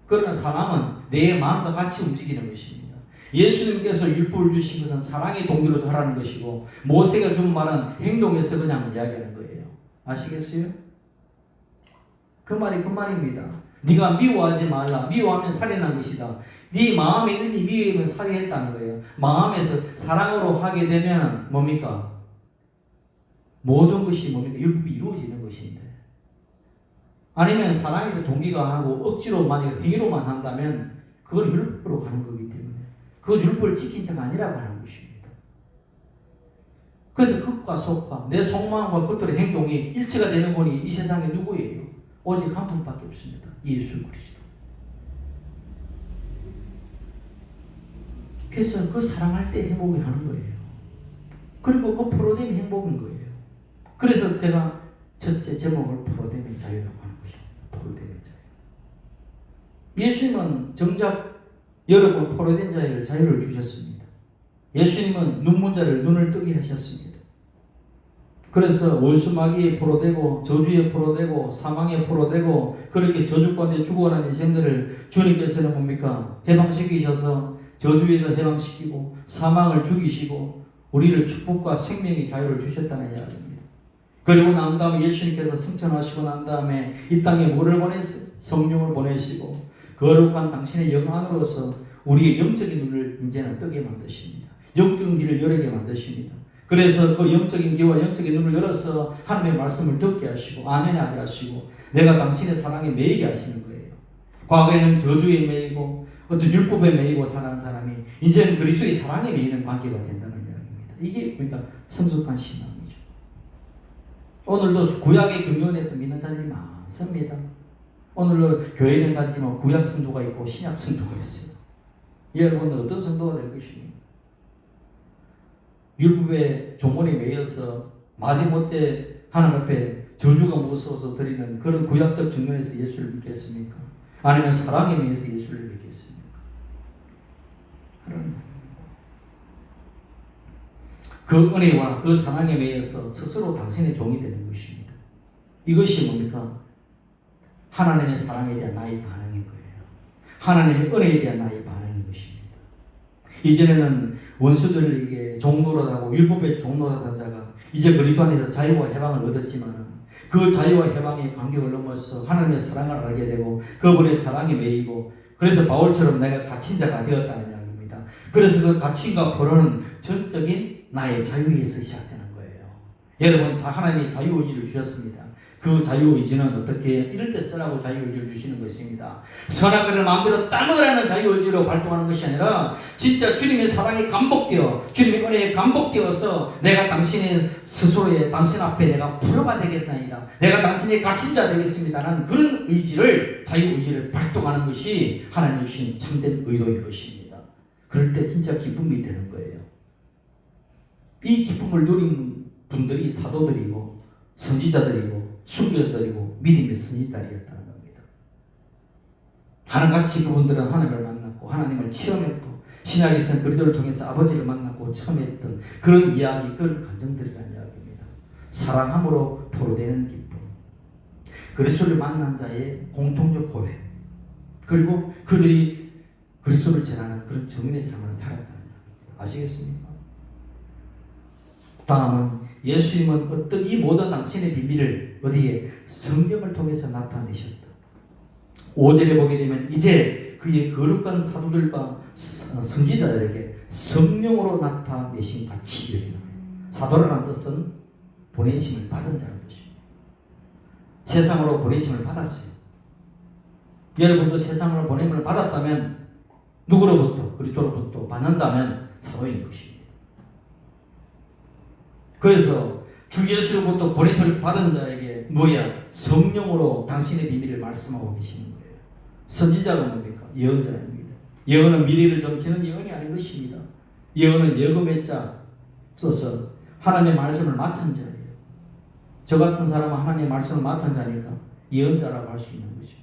그러나 사랑은 내 마음과 같이 움직이는 것입니다. 예수님께서 율법을 주신 것은 사랑의 동기로 하라는 것이고, 모세가 준 말은 행동에서 그냥 이야기하는 거예요. 아시겠어요? 그 말이 그 말입니다. 네가 미워하지 말라. 미워하면 살인한 것이다. 네 마음에 이미 미워하면 살인했다는 거예요. 마음에서 사랑으로 하게 되면 뭡니까? 모든 것이 뭡니까? 율법이 이루어지는 것인데, 아니면 사랑에서 동기가 하고 억지로 만약 행위로만 한다면 그건 율법으로 가는 거기 때문에 그건 율법을 지킨 자가 아니라고 하는 것입니다. 그래서 겉과 속과 내 속마음과 겉으로의 행동이 일치가 되는 분이 이 세상에 누구예요? 오직 한 분밖에 없습니다. 예수 그리스도. 그래서 그 사랑할 때 행복이 하는 거예요. 그리고 그 프로됨이 행복인 거예요. 그래서 제가 첫째 제목을 프로됨의 자유라고 하는 것입니다. 프로됨의 자유. 예수님은 정작 여러분 프로된 자유를 주셨습니다. 예수님은 눈먼 자를 눈을 뜨게 하셨습니다. 그래서 원수마귀에 포로되고 저주에 포로되고 사망에 포로되고 그렇게 저주 가운데 죽어가는 인생들을 주님께서는 뭡니까? 해방시키셔서 저주에서 해방시키고 사망을 죽이시고 우리를 축복과 생명의 자유를 주셨다는 이야기입니다. 그리고 난 다음에 예수님께서 승천하시고 난 다음에 이 땅에 뭐를 보냈어요? 성령을 보내시고 거룩한 당신의 영 안으로서 우리의 영적인 눈을 이제는 뜨게 만드십니다. 영적인 길을 열게 만드십니다. 그래서 그 영적인 귀와 영적인 눈을 열어서 하나님의 말씀을 듣게 하시고 아멘 하게 하시고 내가 당신의 사랑에 매이게 하시는 거예요. 과거에는 저주에 매이고 어떤 율법에 매이고 살아간 사람이 이제는 그리스도의 사랑에 매이는 관계가 된다는 이야기입니다. 이게 그러니까 성숙한 신앙이죠. 오늘도 구약의 경륜에서 믿는 자들이 많습니다. 오늘도 교회는 다지만 구약 성도가 있고 신약 성도가 있어요. 여러분은 어떤 성도가 될 것입니까? 율법의 조문에 매여서 마지못해 하나님 앞에 저주가 무서워서 드리는 그런 구약적 측면에서 예수를 믿겠습니까? 아니면 사랑에 매여서 예수를 믿겠습니까? 하나님. 그 은혜와 그 사랑에 매여서 스스로 당신의 종이 되는 것입니다. 이것이 뭡니까? 하나님의 사랑에 대한 나의 반응인 거예요. 하나님의 은혜에 대한 나의 반응인 것입니다. 이전에는 원수들에게 종노릇하고 율법의 종노릇한 자가 이제 그리스도 안에서 자유와 해방을 얻었지만 그 자유와 해방의 간격을 넘어서 하나님의 사랑을 알게 되고 그분의 사랑에 매이고 그래서 바울처럼 내가 갇힌 자가 되었다는 이야기입니다. 그래서 그 갇힌과 포로는 전적인 나의 자유에서 시작되는 거예요. 여러분 하나님이 자유의지를 주셨습니다. 그 자유의지는 어떻게 이럴 때 쓰라고 자유의지를 주시는 것입니다. 선한 것을 마음대로 따먹으라는 자유의지로 발동하는 것이 아니라 진짜 주님의 사랑에 감복되어 주님의 은혜에 감복되어서 내가 당신의 스스로의 당신 앞에 내가 불효가 되겠나이다. 내가 당신의 갇힌 자 되겠습니다라는 그런 의지를 자유의지를 발동하는 것이 하나님 주신 참된 의도인 것입니다. 그럴 때 진짜 기쁨이 되는 거예요. 이 기쁨을 누린 분들이 사도들이고 선지자들이고 순교자들이고 믿음의 선지자들이었다는 겁니다. 하나같이 그분들은 하나님을 만났고 하나님을 체험했고 신약에서는 그리스도를 통해서 아버지를 만났고 체험했던 그런 이야기, 그런 감정들이라는 이야기입니다. 사랑함으로 포로되는 기쁨, 그리스도를 만난 자의 공통적 고백, 그리고 그들이 그리스도를 전하는 그런 정인의 삶을 살았다는 이야기입니다. 아시겠습니까? 다음은 예수님은 어떤 이 모든 당신의 비밀을 어디에 성경을 통해서 나타내셨다. 5절에 보게 되면 이제 그의 거룩한 사도들과 선지자들에게 성령으로 나타내신 같이 이렇게 나와요. 사도라는 뜻은 보내심을 받은 자라는 뜻입니다. 세상으로 보내심을 받았어요. 여러분도 세상으로 보내심을 받았다면 누구로부터? 그리스도로부터 받는다면 사도인 것입니다. 그래서 주 예수로부터 보내심을 받은 자에게 뭐야? 성령으로 당신의 비밀을 말씀하고 계시는 거예요. 선지자가 뭡니까? 예언자입니다. 예언은 미래를 점치는 예언이 아닌 것입니다. 예언은 예금의 자 써서 하나님의 말씀을 맡은 자예요. 저 같은 사람은 하나님의 말씀을 맡은 자니까 예언자라고 할 수 있는 거죠.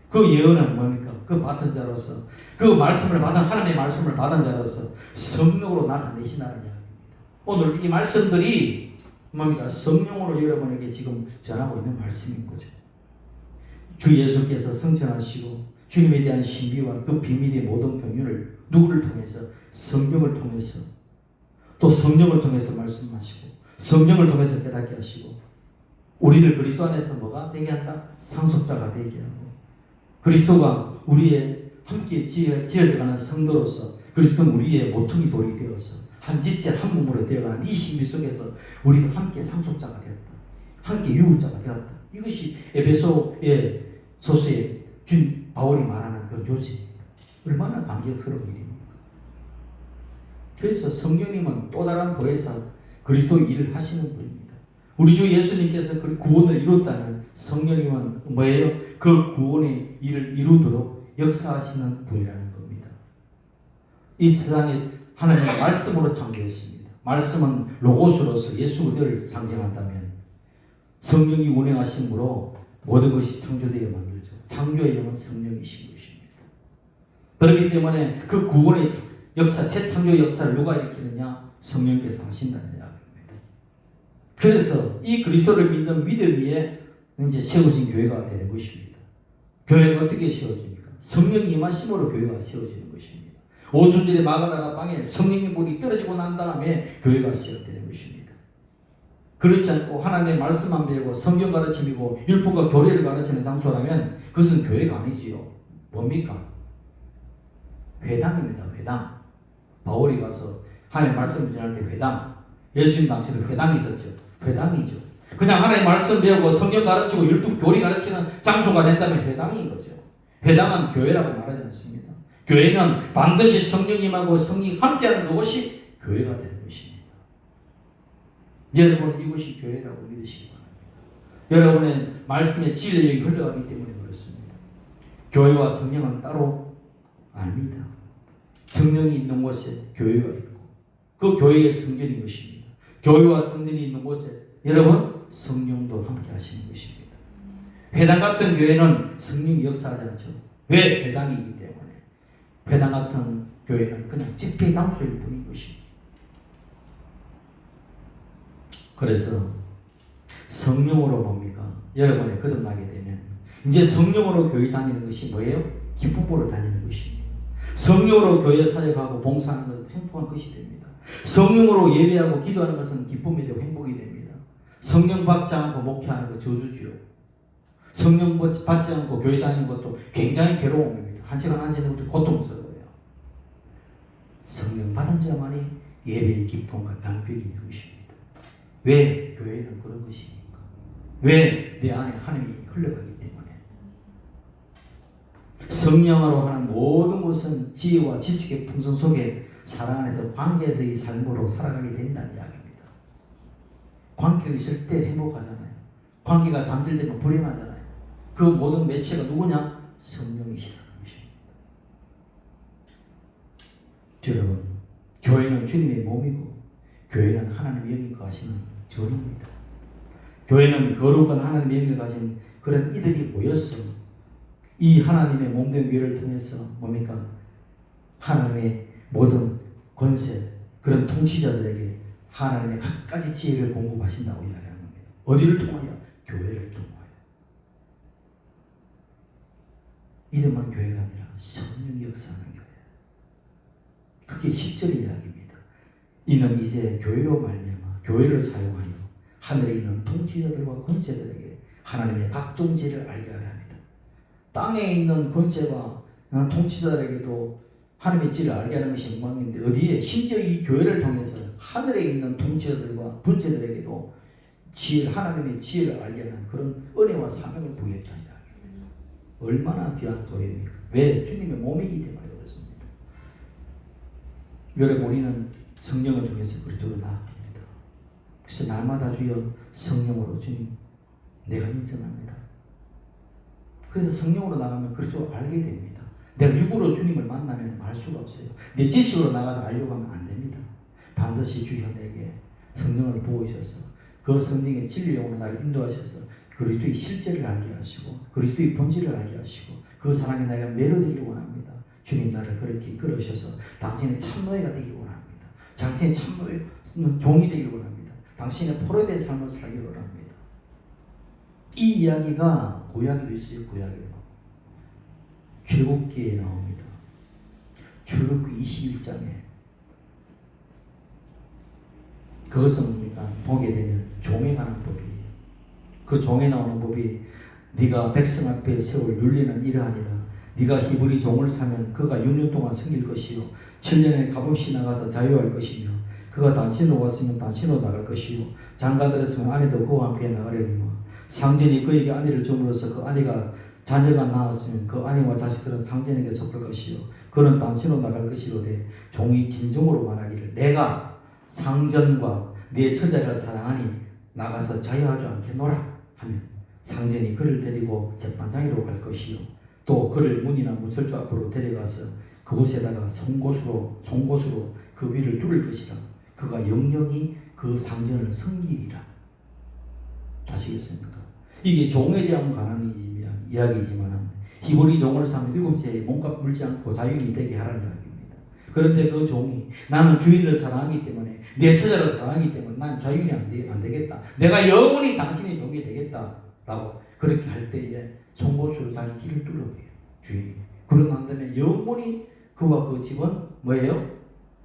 그 예언은 뭡니까? 그 맡은 자로서 그 말씀을 받은 하나님의 말씀을 받은 자로서 성령으로 나타내시나는 이야기입니다. 오늘 이 말씀들이 뭡니까? 성령으로 여러분에게 지금 전하고 있는 말씀인 거죠. 주 예수께서 성천하시고 주님에 대한 신비와 그 비밀의 모든 경륜을 누구를 통해서? 성경을 통해서, 또 성령을 통해서 말씀하시고 성령을 통해서 깨닫게 하시고 우리를 그리스도 안에서 뭐가 되게 한다? 상속자가 되게 하고 그리스도가 우리의 함께 지어져가는 성도로서 그리스도는 우리의 모퉁이 돌이 되어서 한 지체 한 몸으로 되어가는 이 신비 속에서 우리가 함께 상속자가 되었다. 함께 유울자가 되었다. 이것이 에베소의 소서에 준 바울이 말하는 그 요지입니다. 얼마나 감격스러운 일입니까? 그래서 성령님은 또 다른 도에서 그리스도 일을 하시는 분입니다. 우리 주 예수님께서 그 구원을 이뤘다는 성령님은 뭐예요? 그 구원의 일을 이루도록 역사하시는 분이라는 겁니다. 이 세상에 하나님의 말씀으로 창조했습니다. 말씀은 로고스로서 예수 그대를 상징한다면 성령이 운행하심으로 모든 것이 창조되어 만들죠. 창조의 영은 성령이신 것입니다. 그렇기 때문에 그 구원의 역사, 새 창조 역사를 누가 일으키느냐? 성령께서 하신다는 이야기입니다. 그래서 이 그리스도를 믿는 믿음 위에 이제 세워진 교회가 되는 것입니다. 교회가 어떻게 세워집니까? 성령이 임하심으로 교회가 세워지는 것입니다. 오순절의 마가다나 방에 성령의 불이 떨어지고 난 다음에 교회가 시작되는 것입니다. 그렇지 않고 하나님의 말씀만 배우고 성경 가르침이고 율법과 교례를 가르치는 장소라면 그것은 교회가 아니지요. 뭡니까? 회당입니다. 회당. 바울이 가서 하나님의 말씀을 전할 때 회당. 예수님 당시에는 회당이 있었죠. 회당이죠. 그냥 하나님의 말씀 배우고 성경 가르치고 율법 교리 가르치는 장소가 된다면 회당인 거죠. 회당은 교회라고 말하지 않습니다. 교회는 반드시 성령님하고 성령이 함께하는 그것이 교회가 되는 것입니다. 여러분 이것이 교회라고 믿으시기 바랍니다. 여러분의 말씀의 진리에 흘러가기 때문에 그렇습니다. 교회와 성령은 따로 아닙니다. 성령이 있는 곳에 교회가 있고 그 교회의 성전인 것입니다. 교회와 성전이 있는 곳에 여러분 성령도 함께 하시는 것입니다. 회당 같은 교회는 성령이 역사하지 않죠. 왜? 회당이기 때문에. 회당 같은 교회는 그냥 집회 장소일 뿐인 것입니다. 그래서 성령으로 뭡니까? 여러분이 거듭나게 되면 이제 성령으로 교회 다니는 것이 뭐예요? 기쁨으로 다니는 것입니다. 성령으로 교회 사역하고 봉사하는 것은 행복한 것이 됩니다. 성령으로 예배하고 기도하는 것은 기쁨이 되고 행복이 됩니다. 성령 받지 않고 목회하는 것 저주지요. 성령 받지 않고 교회 다니는 것도 굉장히 괴로움입니다. 한 시간 앉아있는 것도 고통스러워요. 성령 받은 자만이 예배의 기쁨과 감격이 있는 것입니다. 왜? 교회는 그런 것입니까? 왜? 내 안에 하나님이 흘러가기 때문에. 성령으로 하는 모든 것은 지혜와 지식의 풍성 속에 사랑 안에서 관계에서의 삶으로 살아가게 된다는 이야기입니다. 관계가 있을 때 행복하잖아요. 관계가 단절되면 불행하잖아요. 그 모든 매체가 누구냐? 성령이시라는 것입니다. 여러분, 교회는 주님의 몸이고 교회는 하나님의 영이 가시는 전입니다. 교회는 거룩한 하나님의 영을 가진 그런 이들이 모여서 이 하나님의 몸된 교회를 통해서 뭡니까? 하나님의 모든 권세, 그런 통치자들에게 하나님의 갖가지 지혜를 공급하신다고 이야기하는 겁니다. 어디를 통하여? 교회를 통하여. 이름만 교회가 아니라 성령이 역사하는 교회. 그게 10절의 이야기입니다. 이는 이제 교회로 말미암아 교회를 사용하여 하늘에 있는 통치자들과 권세들에게 하나님의 각종 지혜를 알게 하려 합니다. 땅에 있는 권세와 통치자들에게도 하나님의 지혜를 알게 하는 것이 영광인데 어디에? 심지어 이 교회를 통해서 하늘에 있는 통치자들과 분체들에게도 하나님의 지혜를 알게 하는 그런 은혜와 사명을 부여했다. 얼마나 귀한 교회입니까? 왜? 주님의 몸이기 때문에 그렇습니다. 여러분 우리는 성령을 통해서 그리스도로 나아갑니다. 그래서 날마다 주여 성령으로 주님 내가 인정합니다. 그래서 성령으로 나가면 그리스도를 알게 됩니다. 내가 육으로 주님을 만나면 알 수가 없어요. 내 지식으로 나가서 알려고 하면 안 됩니다. 반드시 주여 내게 성령을 부으셔서 그 성령의 진리 영으로 나를 인도하셔서 그리스도의 실제를 알게 하시고 그리스도의 본질을 알게 하시고 그 사랑에 내가 매료되기를 원합니다. 주님 나를 그렇게 이끌어주셔서 당신의 참노예가 되기를 원합니다. 당신의 참노예 종이 되기를 원합니다. 당신의 포로된 삶을 살기를 원합니다. 이 이야기가 구약에도 있어요. 구약에도 출애굽기에 나옵니다. 출애굽기 21장에 그것은 뭡니까? 보게 되면 종에 관한 법이에요. 그 종에 나오는 법이 네가 백성 앞에 세울 윤리는 이러하니라. 네가 히브리 종을 사면 그가 6년 동안 섬길 것이요 7년에 값없이 나가서 자유할 것이며 그가 단신으로 왔으면 단신으로 나갈 것이요 장가들었으면 아내도 그와 함께 나가려니와 상전이 그에게 아내를 줌으로써 그 아내가 자녀가 낳았으면 그 아내와 자식들은 상전에게 속할 것이요 그는 단신으로 나갈 것이로되 종이 진정으로 말하기를 내가 상전과 내 처자를 사랑하니 나가서 자유하지 않겠노라 하면 상전이 그를 데리고 재판장으로 갈 것이요 또 그를 문이나 문설주 앞으로 데려가서 그곳에다가 송곳으로 그 귀를 뚫을 것이라. 그가 영영이 그 상전을 섬기리라. 아시겠습니까? 이게 종에 대한 관한 이야기지만 히브리 종을 사면 7째에 몸값 물지 않고 자유인이 되게 하라는 이야기입니다. 그런데 그 종이 나는 주인을 사랑하기 때문에 내 처자를 사랑하기 때문에 난 자유인이 안 되겠다. 내가 영원히 당신의 종이 되겠다. 라고 그렇게 할 때에 송곳으로 자기 길을 뚫어버려요. 주인이. 그러고 난 다음에 영원히 그와 그 집은 뭐예요?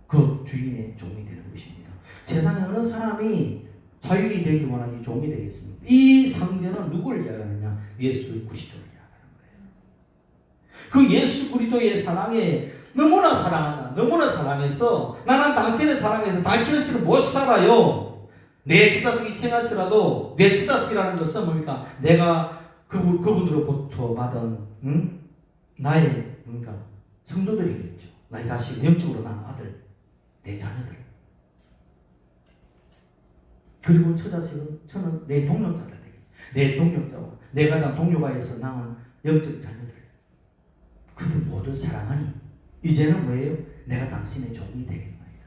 그 주인의 종이 되는 것입니다. 세상에 어느 사람이 자유인이 되길 원하지 종이 되겠습니까? 이 상전은 누구를 이야기하느냐? 예수 그리스도를 이야기하는 거예요. 그 예수 그리스도의 사랑에 너무나 사랑한다. 너무나 사랑해서 나는 당신을 사랑해서 당신을 지금 못 살아요. 내 지사성이 생각하더라도 내 지사성이라는 것은 뭡니까? 내가 그분으로부터 받은 나의 뭡니까? 성도들이겠죠. 나의 자식, 영적으로 난 아들, 내 자녀들. 그리고 처자식은 저는 내 동력자들 되겠죠. 내 동력자와 내가 난 동료가에서 낳은 영적 자녀들. 그들 모두 사랑하니 이제는 뭐예요? 내가 당신의 종이 되겠나이다.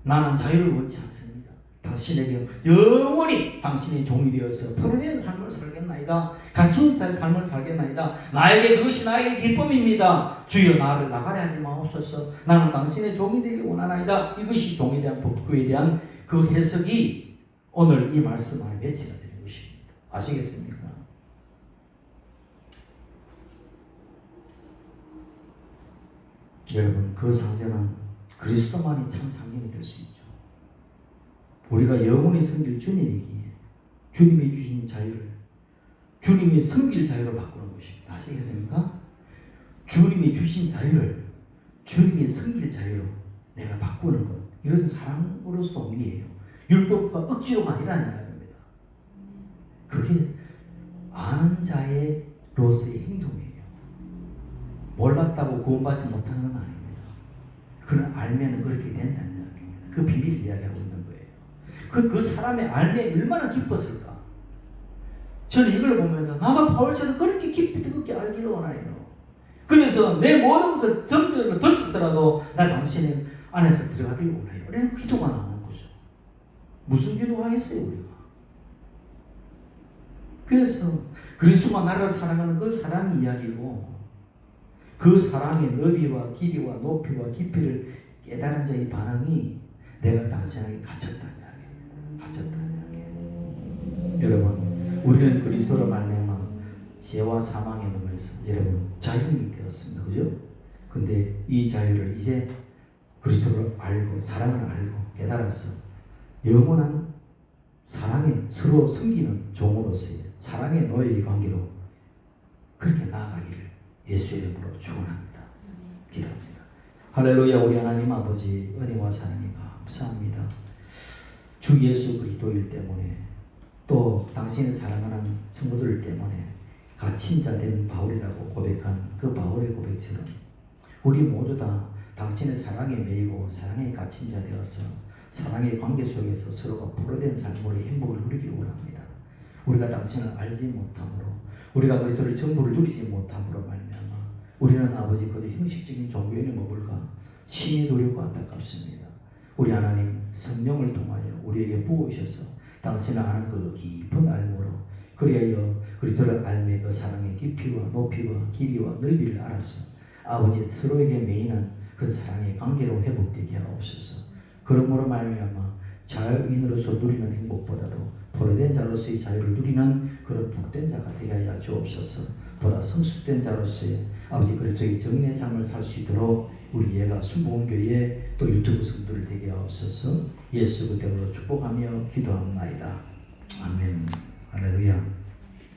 나는 자유를 원치 않습니다. 당신에게 영원히 당신의 종이 되어서 포로된 삶을 살겠나이다. 갇힌 삶을 살겠나이다. 나에게 그것이 나에게 기쁨입니다. 주여 나를 나가려 하지 마옵소서. 나는 당신의 종이 되길 원하나이다. 이것이 종에 대한 법규에 대한 그 해석이 오늘 이 말씀 안에 매치가 되는 것입니다. 아시겠습니까? 여러분 그 상전은 그리스도만이 참 상전이 될 수 있죠. 우리가 영원히 섬길 주님이기에 주님이 주신 자유를 주님이 섬길 자유로 바꾸는 것입니다. 아시겠습니까? 주님이 주신 자유를 주님이 섬길 자유로 내가 바꾸는 것. 이것은 사랑으로서 동의해요. 율법과 억지로가 아니라는 이야기입니다. 그게 아는 자로서의 행동이에요. 몰랐다고 구원받지 못하는 건 아닙니다. 그는 알면 그렇게 된다는 이야기입니다. 그 비밀을 이야기하고 있는 거예요. 그 사람의 알면 얼마나 기뻤을까? 저는 이걸 보면서 나도 바울처럼 그렇게 깊이 뜨겁게 알기를 원해요. 그래서 내 모든 것을 전부 던져서라도 나 당신의 안에서 들어가기를 원해요. 이런 기도가 나오는 거죠. 무슨 기도하겠어요 우리가? 그래서 그리스도가 나를 사랑하는 그 사랑 이야기고 그 사랑의 너비와 길이와 높이와 깊이를 깨달은 자의 반응이 내가 당신에게 갇혔다는 이야기입니다. 갇혔다는 이야기예요. 여러분 우리는 그리스도로 말미암아 죄와 사망의 놈에서 여러분 자유인이 되었습니다. 그죠? 근데 이 자유를 이제 그리스도를 알고 사랑을 알고 깨달아서 영원한 사랑에 서로 섬기는 종으로서의 사랑의 노예의 관계로 그렇게 나아가기를 예수의 이름으로 축원합니다. 기도합니다. 할렐루야. 우리 하나님 아버지 은혜와 사랑이 감사합니다. 주 예수 그리스도일 때문에 또 당신의 사랑하는 성도들 때문에 갇힌 자 된 바울이라고 고백한 그 바울의 고백처럼 우리 모두 다 당신의 사랑에 매이고 사랑에 갇힌 자 되어서 사랑의 관계 속에서 서로가 포로된 삶으로 행복을 누리기를 원합니다. 우리가 당신을 알지 못함으로 우리가 그리스도를 전부를 누리지 못함으로 말미암아 우리는 아버지 그저 형식적인 종교에 머물가 심히 두렵고 안타깝습니다. 우리 하나님 성령을 통하여 우리에게 부으셔서 당신을 아는 그 깊은 알므로 그리하여 그리스도를 알매 그 사랑의 깊이와 높이와 길이와 넓이를 알아서 아버지 서로에게 매이는 그 사랑의 관계로 회복되게 하옵소서. 그러므로 말미암아 자유인으로서 누리는 행복보다도 포로된 자로서의 자유를 누리는 그런 복된 자가 되게 하여 주옵소서. 보다 성숙된 자로서의 아버지 그리스도의 정인의 삶을 살 수 있도록 우리 예가 순복음교회 또 유튜브 성도를 되게 하옵소서. 예수 그리스도로 축복하며 기도합나이다. 아멘. 할렐루야.